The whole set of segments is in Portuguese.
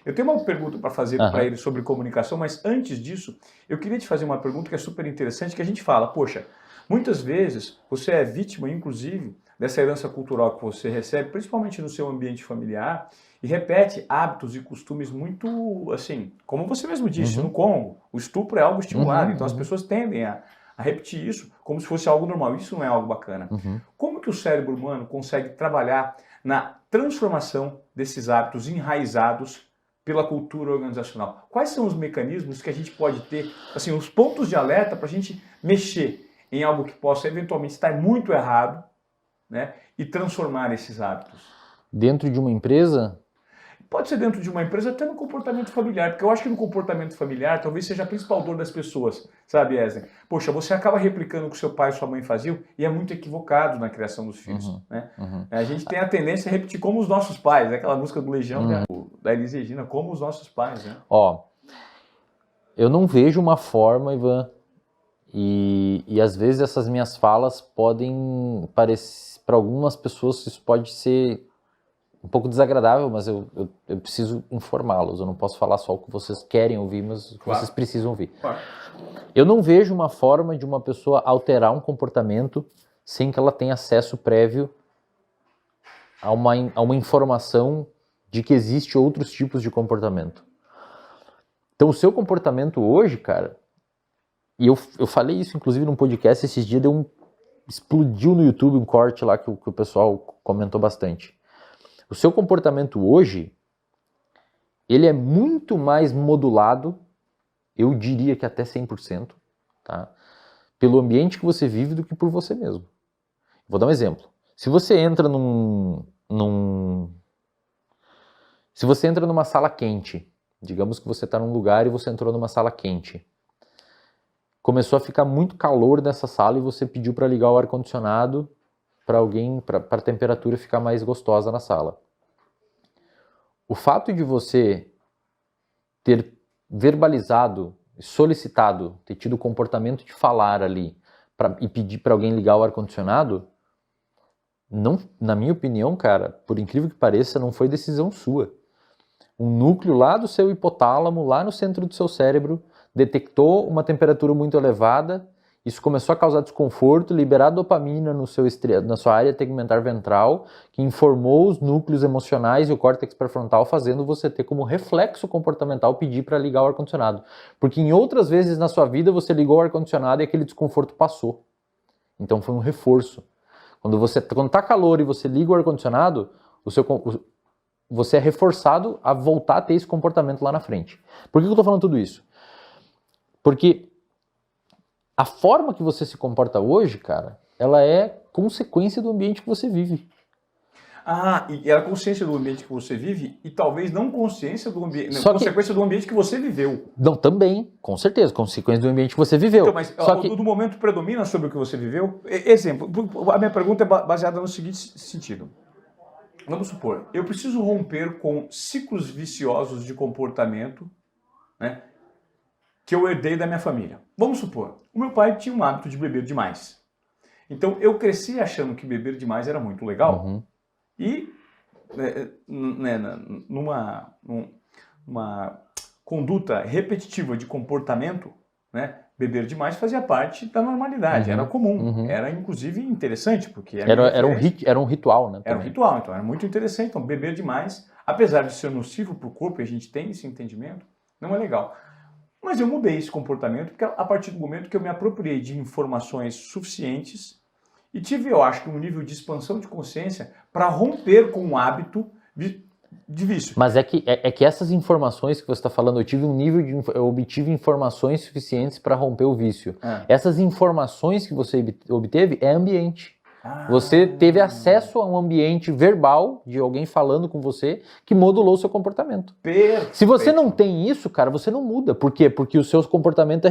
Eu tenho uma pergunta para fazer para ele sobre comunicação, mas antes disso, eu queria te fazer uma pergunta que é super interessante, que a gente fala, poxa, muitas vezes você é vítima, inclusive, dessa herança cultural que você recebe, principalmente no seu ambiente familiar, e repete hábitos e costumes muito, assim, como você mesmo disse, no Congo, o estupro é algo estimulado, então as pessoas tendem a repetir isso como se fosse algo normal. Isso não é algo bacana. Como que o cérebro humano consegue trabalhar na transformação desses hábitos enraizados pela cultura organizacional? Quais são os mecanismos que a gente pode ter, assim, os pontos de alerta para a gente mexer em algo que possa eventualmente estar muito errado, né, e transformar esses hábitos? Dentro de uma empresa? Pode ser dentro de uma empresa, até no comportamento familiar, porque eu acho que no comportamento familiar talvez seja a principal dor das pessoas, sabe, Eslen? Poxa, você acaba replicando o que seu pai e sua mãe faziam e é muito equivocado na criação dos filhos, né? A gente tem a tendência a repetir como os nossos pais, né? Aquela música do Legião, né? Da Elis Regina, como os nossos pais, né? Ó, eu não vejo uma forma, Ivan, e às vezes essas minhas falas podem parecer, para algumas pessoas isso pode ser um pouco desagradável, mas eu preciso informá-los. Eu não posso falar só o que vocês querem ouvir, mas o que vocês precisam ouvir. Claro. Eu não vejo uma forma de uma pessoa alterar um comportamento sem que ela tenha acesso prévio a uma informação de que existe outros tipos de comportamento. Então o seu comportamento hoje, cara, e eu falei isso inclusive num podcast esses dias, explodiu no YouTube um corte lá que o pessoal comentou bastante. O seu comportamento hoje, ele é muito mais modulado, eu diria que até 100%, tá? Pelo ambiente que você vive do que por você mesmo. Vou dar um exemplo. Se você entra se você entra numa sala quente, digamos que você está num lugar e você entrou numa sala quente, começou a ficar muito calor nessa sala e você pediu para ligar o ar-condicionado para a temperatura ficar mais gostosa na sala. O fato de você ter verbalizado, solicitado, ter tido o comportamento de falar ali e pedir para alguém ligar o ar-condicionado, não, na minha opinião, cara, por incrível que pareça, não foi decisão sua. Um núcleo lá do seu hipotálamo, lá no centro do seu cérebro, detectou uma temperatura muito elevada, isso começou a causar desconforto, liberar dopamina na sua área tegmentar ventral, que informou os núcleos emocionais e o córtex pré-frontal, fazendo você ter como reflexo comportamental pedir para ligar o ar-condicionado. Porque em outras vezes na sua vida você ligou o ar-condicionado e aquele desconforto passou. Então foi um reforço. Quando está calor e você liga o ar-condicionado, você é reforçado a voltar a ter esse comportamento lá na frente. Por que eu estou falando tudo isso? Porque a forma que você se comporta hoje, cara, ela é consequência do ambiente que você vive. Ah, e era consciência do ambiente que você vive e talvez não consciência do ambiente, consequência do ambiente que você viveu. Não, também, com certeza, consequência do ambiente que você viveu. Então, mas do momento predomina sobre o que você viveu? Exemplo, a minha pergunta é baseada no seguinte sentido. Vamos supor, eu preciso romper com ciclos viciosos de comportamento, né, que eu herdei da minha família. Vamos supor, o meu pai tinha um hábito de beber demais. Então eu cresci achando que beber demais era muito legal. E numa conduta repetitiva de comportamento, né, beber demais fazia parte da normalidade, era comum, era inclusive interessante, porque era um ritual, né? Era um ritual, então era muito interessante. Então beber demais, apesar de ser nocivo para o corpo, e a gente tem esse entendimento, não é legal. Mas eu mudei esse comportamento porque a partir do momento que eu me apropriei de informações suficientes e tive, eu acho, um nível de expansão de consciência para romper com um hábito de vício. Mas é que essas informações que você está falando, eu obtive informações suficientes para romper o vício. Essas informações que você obteve é ambiente. Você teve acesso a um ambiente verbal de alguém falando com você que modulou o seu comportamento. Perfeito. Se você não tem isso, cara, você não muda. Por quê? Porque o seu comportamento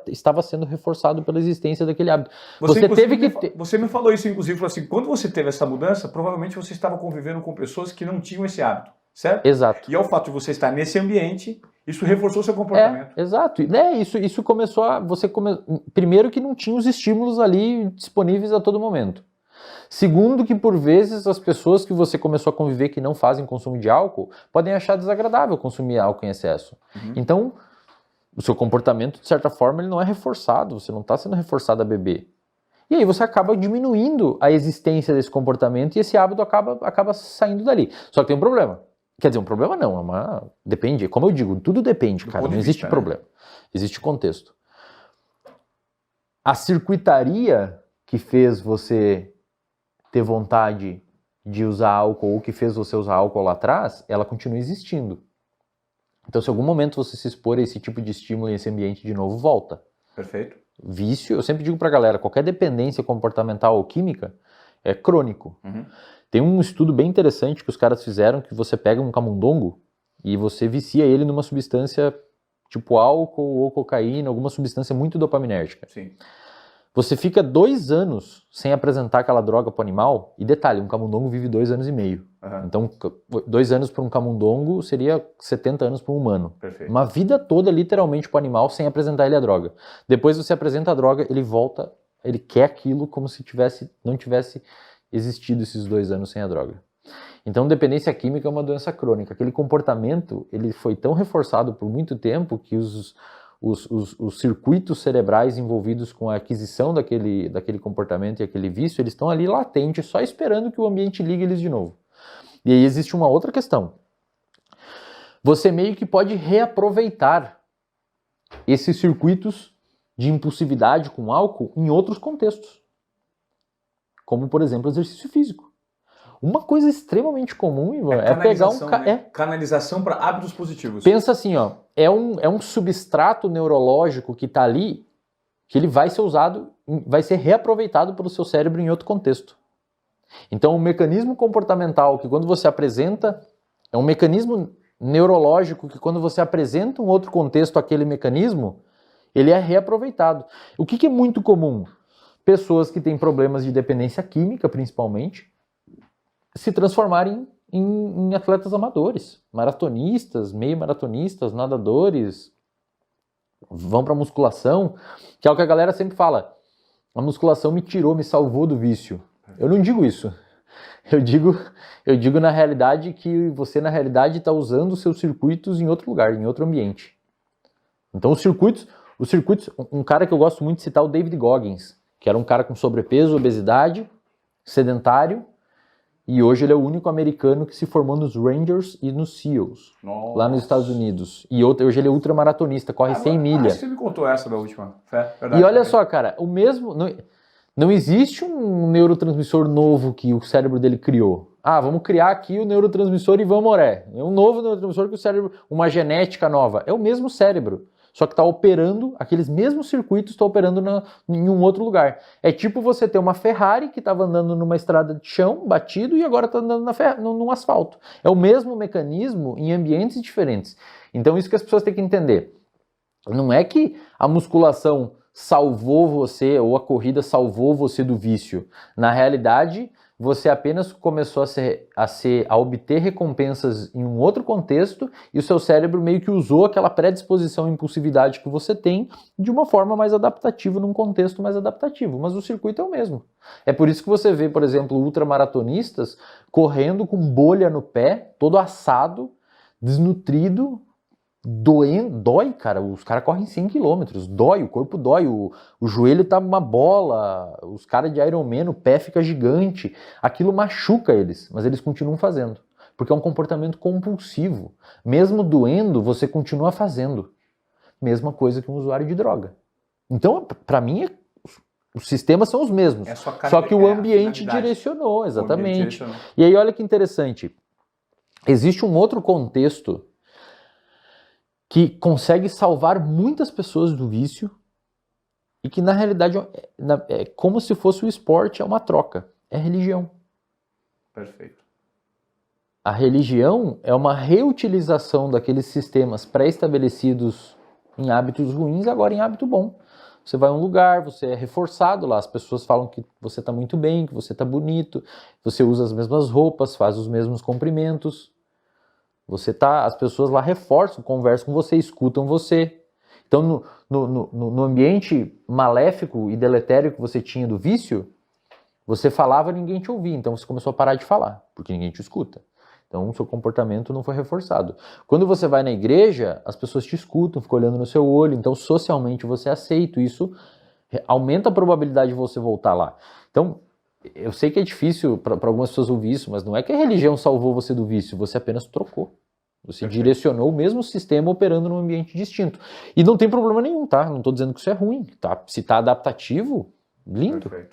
estava sendo reforçado pela existência daquele hábito. Você me falou isso, inclusive, falou assim, quando você teve essa mudança, provavelmente você estava convivendo com pessoas que não tinham esse hábito, certo? Exato. E ao fato de você estar nesse ambiente, isso reforçou seu comportamento. Exato. Isso começou primeiro que não tinha os estímulos ali disponíveis a todo momento. Segundo, que por vezes as pessoas que você começou a conviver que não fazem consumo de álcool podem achar desagradável consumir álcool em excesso. Então, o seu comportamento, de certa forma, ele não é reforçado, você não está sendo reforçado a beber. E aí você acaba diminuindo a existência desse comportamento e esse hábito acaba saindo dali. Só que tem um problema. Quer dizer, um problema não, depende. Como eu digo, tudo depende, cara, não existe problema. Existe contexto. A circuitaria que fez você ter vontade de usar álcool ou que fez você usar álcool lá atrás, ela continua existindo. Então, se em algum momento você se expor a esse tipo de estímulo e esse ambiente de novo, volta. Perfeito. Vício, eu sempre digo pra galera, qualquer dependência comportamental ou química é crônico. Tem um estudo bem interessante que os caras fizeram, que você pega um camundongo e você vicia ele numa substância tipo álcool ou cocaína, alguma substância muito dopaminérgica. Sim. Você fica 2 anos sem apresentar aquela droga para o animal, e detalhe, um camundongo vive 2 anos e meio. Então, 2 anos para um camundongo seria 70 anos para um humano. Perfeito. Uma vida toda, literalmente, para o animal sem apresentar ele a droga. Depois você apresenta a droga, ele volta, ele quer aquilo como se não tivesse existido esses 2 anos sem a droga. Então, dependência química é uma doença crônica. Aquele comportamento, ele foi tão reforçado por muito tempo que os circuitos cerebrais envolvidos com a aquisição daquele comportamento e aquele vício, eles estão ali latentes, só esperando que o ambiente ligue eles de novo. E aí existe uma outra questão. Você meio que pode reaproveitar esses circuitos de impulsividade com álcool em outros contextos. Como, por exemplo, exercício físico. Uma coisa extremamente comum, Ivan, é pegar um... Canalização para hábitos positivos. Pensa assim, ó, é um substrato neurológico que está ali, que ele vai ser usado, vai ser reaproveitado pelo seu cérebro em outro contexto. Então, o mecanismo comportamental que quando você apresenta, é um mecanismo neurológico que quando você apresenta um outro contexto àquele mecanismo, ele é reaproveitado. O que é muito comum? Pessoas que têm problemas de dependência química, principalmente, se transformarem em atletas amadores, maratonistas, meio maratonistas, nadadores, vão para musculação, que é o que a galera sempre fala, a musculação me tirou, me salvou do vício. Eu não digo isso. Eu digo na realidade que você na realidade está usando os seus circuitos em outro lugar, em outro ambiente. Então os circuitos, um cara que eu gosto muito de citar é o David Goggins, que era um cara com sobrepeso, obesidade, sedentário, e hoje ele é o único americano que se formou nos Rangers e nos SEALs, lá nos Estados Unidos. E hoje ele é ultramaratonista, corre 100 milhas. Você me contou essa da última. Verdade, e olha só, cara, o mesmo... Não existe um neurotransmissor novo que o cérebro dele criou. Ah, vamos criar aqui o neurotransmissor Ivamoré. É um novo neurotransmissor que o cérebro... Uma genética nova. É o mesmo cérebro. Só que está operando, aqueles mesmos circuitos estão operando em um outro lugar. É tipo você ter uma Ferrari que estava andando numa estrada de chão, batido, e agora está andando num asfalto. É o mesmo mecanismo em ambientes diferentes. Então isso que as pessoas têm que entender. Não é que a musculação salvou você, ou a corrida salvou você do vício. Na realidade, você apenas começou a obter recompensas em um outro contexto e o seu cérebro meio que usou aquela predisposição à impulsividade que você tem de uma forma mais adaptativa, num contexto mais adaptativo. Mas o circuito é o mesmo. É por isso que você vê, por exemplo, ultramaratonistas correndo com bolha no pé, todo assado, desnutrido, dói, cara, os caras correm 100 km, dói, o corpo dói, o joelho tá uma bola, os caras de Ironman, o pé fica gigante, aquilo machuca eles, mas eles continuam fazendo, porque é um comportamento compulsivo, mesmo doendo, você continua fazendo, mesma coisa que um usuário de droga. Então, para mim, os sistemas são os mesmos, só que o ambiente direcionou, exatamente. E aí, olha que interessante, existe um outro contexto que consegue salvar muitas pessoas do vício e que na realidade é como se fosse o esporte, é uma troca, é religião. Perfeito. A religião é uma reutilização daqueles sistemas pré-estabelecidos em hábitos ruins, agora em hábito bom. Você vai a um lugar, você é reforçado lá, as pessoas falam que você está muito bem, que você está bonito, você usa as mesmas roupas, faz os mesmos cumprimentos. As pessoas lá reforçam, conversam com você, escutam você. Então, no ambiente maléfico e deletério que você tinha do vício, Você falava, ninguém te ouvia, então você começou a parar de falar, porque ninguém te escuta. Então o seu comportamento não foi reforçado. Quando você vai na igreja, as pessoas te escutam, ficam olhando no seu olho, então socialmente você é aceito, isso aumenta a probabilidade de você voltar lá. Então, eu sei que é difícil para algumas pessoas ouvir isso, mas não é que a religião salvou você do vício, você apenas trocou. Você direcionou o mesmo sistema operando num ambiente distinto. E não tem problema nenhum, tá? Não estou dizendo que isso é ruim, tá? Se está adaptativo, lindo. Perfeito.